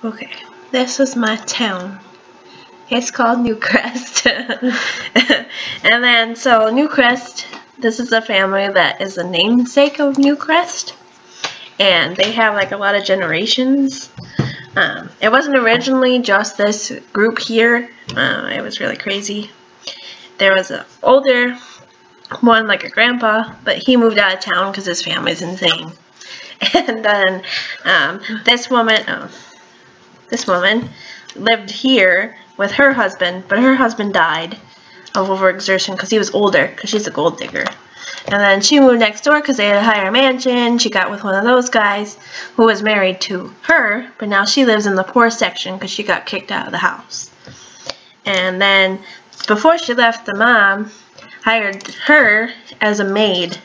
Okay, this is my town. It's called Newcrest. And then, so Newcrest, this is a family that is the namesake of Newcrest. And they have like a lot of generations. It wasn't originally just this group here. It was really crazy. There was an older one, like a grandpa, but he moved out of town because his family's insane. And then this woman lived here with her husband, but her husband died of overexertion because he was older, because she's a gold digger. And then she moved next door because they had a higher mansion. She got with one of those guys who was married to her, but now she lives in the poor section because she got kicked out of the house. And then before she left, the mom hired her as a maid.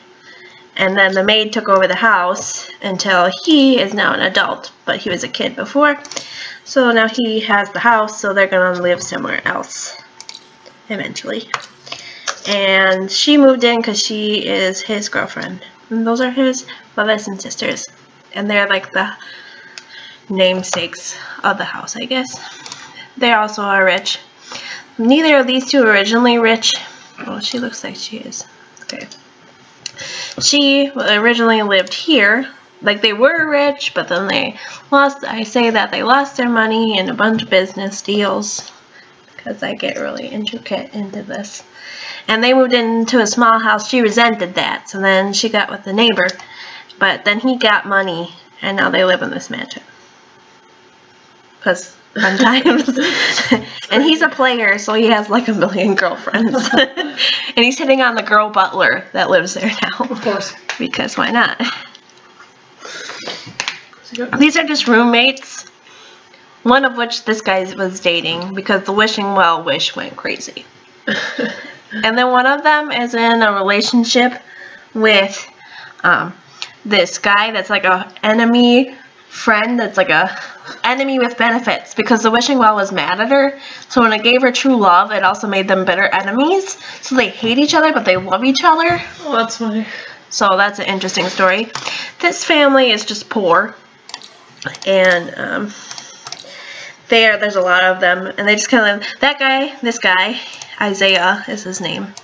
And then the maid took over the house until he is now an adult, but he was a kid before. So now he has the house, so they're going to live somewhere else eventually. And she moved in because she is his girlfriend. And those are his brothers and sisters. And they're like the namesakes of the house, I guess. They also are rich. Neither of these two are originally rich. Well, she looks like she is. Okay. She originally lived here. Like, they were rich, but then they lost. I say that they lost their money in a bunch of business deals because I get really intricate into this. And they moved into a small house. She resented that, so then she got with the neighbor. But then he got money, and now they live in this mansion. Because fun times. And he's a player, so he has like 1 million girlfriends. And he's hitting on the girl butler that lives there now. Of course. Because why not? These are just roommates. One of which this guy was dating because the wishing well wish went crazy. And then one of them is in a relationship with this guy that's like a enemy friend, that's like a enemy with benefits, because the wishing well was mad at her. So when it gave her true love, it also made them bitter enemies. So they hate each other, but they love each other. Oh, that's funny. So that's an interesting story. This family is just poor. And there's a lot of them. And they just kind of, this guy, Isaiah is his name.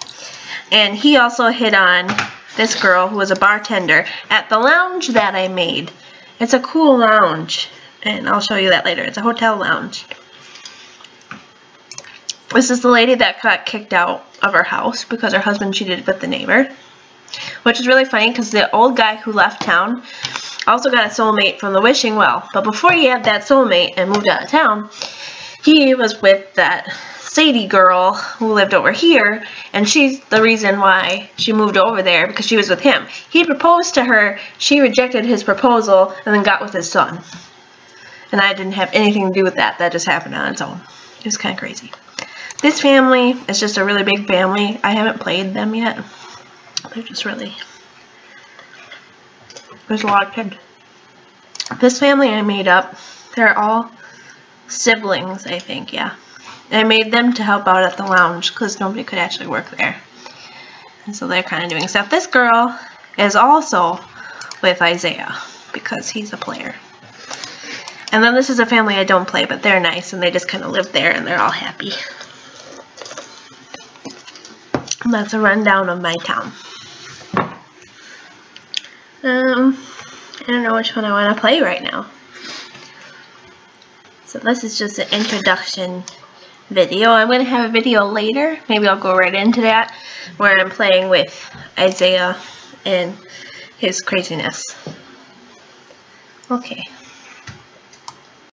And he also hit on this girl who was a bartender at the lounge that I made. It's a cool lounge. And I'll show you that later. It's a hotel lounge. This is the lady that got kicked out of her house because her husband cheated with the neighbor. Which is really funny because the old guy who left town also got a soulmate from the wishing well. But before he had that soulmate and moved out of town, he was with that Sadie girl who lived over here. And she's the reason why she moved over there, because she was with him. He proposed to her, she rejected his proposal, and then got with his son. And I didn't have anything to do with that. That just happened on its own. It was kind of crazy. This family is just a really big family. I haven't played them yet. They're just really... There's a lot of kids. This family I made up. They're all siblings, I think, yeah. I made them to help out at the lounge because nobody could actually work there. And so they're kind of doing stuff. This girl is also with Isaiah because he's a player. And then this is a family I don't play, but they're nice, and they just kind of live there, and they're all happy. And that's a rundown of my town. I don't know which one I want to play right now. So this is just an introduction video. I'm going to have a video later. Maybe I'll go right into that, where I'm playing with Isaiah and his craziness. Okay.